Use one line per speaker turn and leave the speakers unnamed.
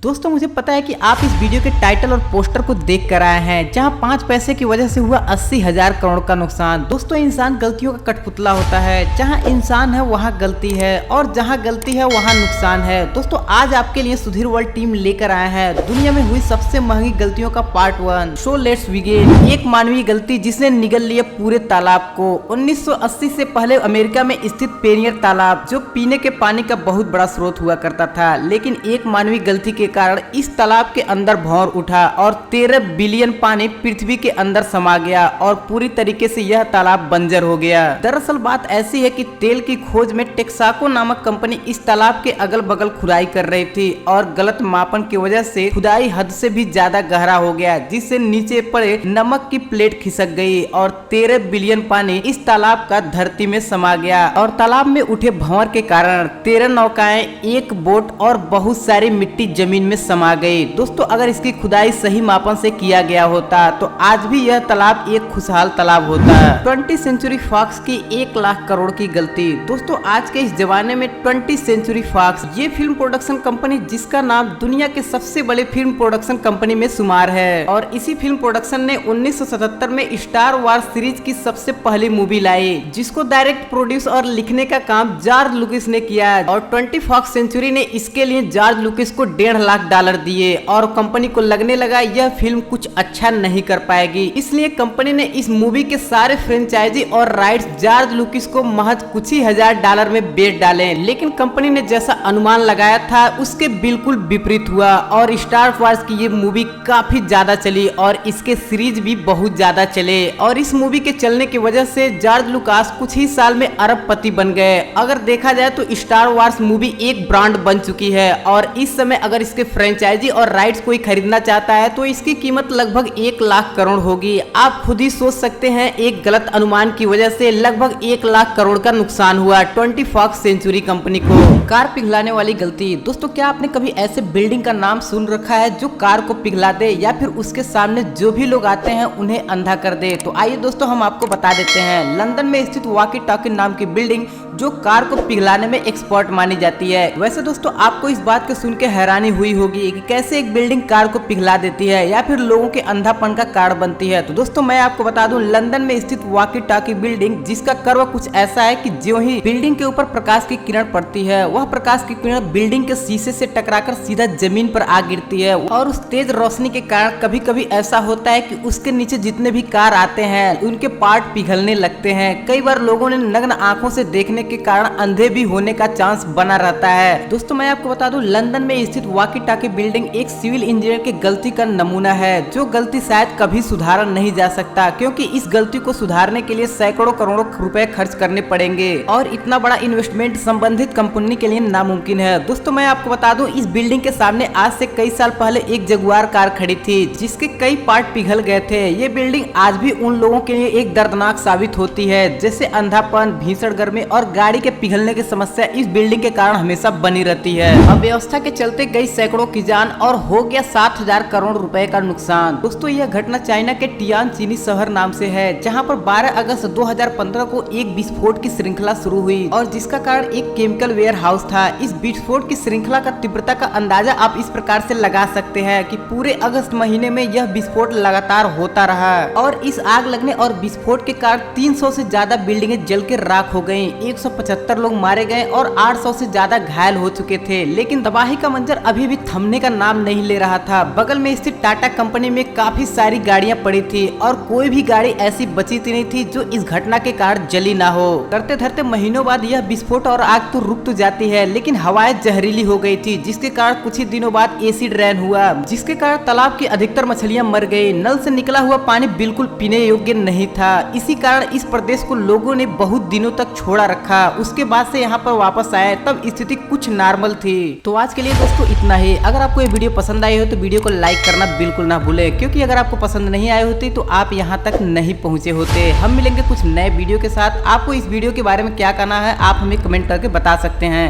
दोस्तों मुझे पता है कि आप इस वीडियो के टाइटल और पोस्टर को देख कर आए हैं, जहां 5 पैसे की वजह से हुआ 80,000 करोड़ का नुकसान। दोस्तों इंसान गलतियों का कठपुतला होता है, जहां इंसान है वहां गलती है और जहां गलती है वहां नुकसान है। दोस्तों आज आपके लिए सुधीर वर्ल्ड टीम लेकर आए हैं दुनिया में हुई सबसे महंगी गलतियों का पार्ट 1। So let's begin. एक मानवीय गलती जिसने निगल लिया पूरे तालाब को। 1980 से पहले अमेरिका में स्थित पेरियर तालाब, जो पीने के पानी का बहुत बड़ा स्रोत हुआ करता था, लेकिन एक मानवीय गलती के कारण इस तालाब के अंदर भंवर उठा और 13 बिलियन पानी पृथ्वी के अंदर समा गया और पूरी तरीके से यह तालाब बंजर हो गया। दरअसल बात ऐसी है कि तेल की खोज में टेक्साको नामक कंपनी इस तालाब के अगल बगल खुदाई कर रही थी और गलत मापन की वजह से खुदाई हद से भी ज्यादा गहरा हो गया, जिससे नीचे पड़े नमक की प्लेट खिसक गई और 13 बिलियन पानी इस तालाब का धरती में समा गया। और तालाब में उठे भंवर के कारण 13 नौकाएं, एक बोट और बहुत सारी मिट्टी जमीन में समा गई। दोस्तों अगर इसकी खुदाई सही मापन से किया गया होता तो आज भी यह तालाब एक खुशहाल तालाब होता। 20th सेंचुरी फॉक्स की 1 लाख करोड़ की गलती। दोस्तों आज के इस जमाने में 20th सेंचुरी फॉक्स ये फिल्म प्रोडक्शन कंपनी, जिसका नाम दुनिया के सबसे बड़े फिल्म प्रोडक्शन कंपनी में शुमार है, और इसी फिल्म प्रोडक्शन ने 1977 में स्टार वार्स सीरीज की सबसे पहली मूवी लाई, जिसको डायरेक्ट, प्रोड्यूस और लिखने का काम जॉर्ज लुकिस ने किया। और 20th फॉक्स सेंचुरी ने इसके लिए जॉर्ज लुकिस को $1.5 लाख दिए और कंपनी को लगने लगा यह फिल्म कुछ अच्छा नहीं कर पाएगी, इसलिए कंपनी ने इस मूवी के सारे फ्रेंचाइजी और राइट्स जॉर्ज लुकिस को महज कुछ ही $1,000 में बेच डाले। लेकिन कंपनी ने जैसा अनुमान लगाया था उसके बिल्कुल विपरीत हुआ और स्टार वार्स की ये मूवी काफी ज्यादा चली और इसके सीरीज भी बहुत ज्यादा चले। और इस मूवी के चलने की वजह से जॉर्ज लुकास कुछ ही साल में अरबपति बन गए। अगर देखा जाए तो स्टार वार्स मूवी एक ब्रांड बन चुकी है और इस समय अगर इसके फ्रेंचाइजी और राइट्स कोई खरीदना चाहता है तो इसकी कीमत लगभग 1 लाख करोड़ होगी। आप खुद ही सोच सकते हैं एक गलत अनुमान की वजह से लगभग 1 लाख करोड़ का नुकसान हुआ 20th फॉक्स सेंचुरी कंपनी को। कार पिघलाने वाली गलती। दोस्तों क्या आपने कभी ऐसे बिल्डिंग का नाम सुन रखा है जो कार को पिघला दे या फिर उसके सामने जो भी लोग आते हैं उन्हें अंधा कर दे? तो आइए दोस्तों हम आपको बता देते हैं। लंदन में स्थित वॉकी टॉकी नाम की बिल्डिंग जो कार को पिघलाने में एक्सपर्ट मानी जाती है। वैसे दोस्तों आपको इस बात को सुन के हैरानी हुई होगी कि कैसे एक बिल्डिंग कार को पिघला देती है या फिर लोगों के अंधापन का कारण बनती है। तो दोस्तों मैं आपको बता दूं, लंदन में स्थित वॉकी टॉकी बिल्डिंग, जिसका कर्व कुछ ऐसा है कि ज्यों ही बिल्डिंग के ऊपर प्रकाश की किरण पड़ती है, वह प्रकाश की किरण बिल्डिंग के शीशे से टकराकर सीधा जमीन पर आ गिरती है। और उस तेज रोशनी के कारण कभी कभी ऐसा होता है कि उसके नीचे जितने भी कार आते हैं उनके पार्ट पिघलने लगते हैं। कई बार लोगों ने नग्न आंखों से देखने के कारण अंधे भी होने का चांस बना रहता है। दोस्तों मैं आपको बता दूं, लंदन में स्थित वॉकी टॉकी बिल्डिंग एक सिविल इंजीनियर की गलती का नमूना है, जो गलती शायद कभी सुधारा नहीं जा सकता, क्योंकि इस गलती को सुधारने के लिए सैकड़ों करोड़ों रुपए खर्च करने पड़ेंगे और इतना बड़ा इन्वेस्टमेंट संबंधित कंपनी के लिए नामुमकिन है। दोस्तों मैं आपको बता दूं, इस बिल्डिंग के सामने आज से कई साल पहले एक जगुआर कार खड़ी थी जिसके कई पार्ट पिघल गए थे। ये बिल्डिंग आज भी उन लोगों के लिए एक दर्दनाक साबित होती है जैसे अंधापन, भीषण गर्मी और गाड़ी के पिघलने की समस्या इस बिल्डिंग के कारण हमेशा बनी रहती है। अव्यवस्था के चलते गई सैकड़ों की जान और हो गया 7,000 करोड़ रुपए का नुकसान। दोस्तों यह घटना चाइना के टियान चीनी शहर नाम से है, जहां पर 12 अगस्त 2015 को एक विस्फोट की श्रृंखला शुरू हुई और जिसका कारण एक केमिकल वेयर हाउस था। इस विस्फोट की श्रृंखला का तीव्रता का अंदाजा आप इस प्रकार से लगा सकते हैं कि पूरे अगस्त महीने में यह विस्फोट लगातार होता रहा और इस आग लगने और विस्फोट के कारण 300 से ज्यादा बिल्डिंगें जल के राख हो गयी, 175 लोग मारे गए और 800 से ज्यादा घायल हो चुके थे। लेकिन तबाही का मंजर अभी भी थमने का नाम नहीं ले रहा था। बगल में स्थित टाटा कंपनी में काफी सारी गाड़ियां पड़ी थी और कोई भी गाड़ी ऐसी बची नहीं थी जो इस घटना के कारण जली ना हो। करते धरते महीनों बाद यह विस्फोट और आग तो रुक तो जाती है, लेकिन हवाएं जहरीली हो गई थी, जिसके कारण कुछ ही दिनों बाद एसिड रेन हुआ, जिसके कारण तालाब की अधिकतर मछलियां मर गई। नल से निकला हुआ पानी बिल्कुल पीने योग्य नहीं था। इसी कारण इस प्रदेश को लोगों ने बहुत दिनों तक छोड़ा रखा। उसके बाद से यहाँ पर वापस आए तब स्थिति कुछ नॉर्मल थी। तो आज के लिए दोस्तों इतना ही। अगर आपको ये वीडियो पसंद आई हो तो वीडियो को लाइक करना बिल्कुल ना भूले, क्योंकि अगर आपको पसंद नहीं आई होती तो आप यहाँ तक नहीं पहुँचे होते। हम मिलेंगे कुछ नए वीडियो के साथ। आपको इस वीडियो के बारे में क्या कहना है आप हमें कमेंट करके बता सकते हैं।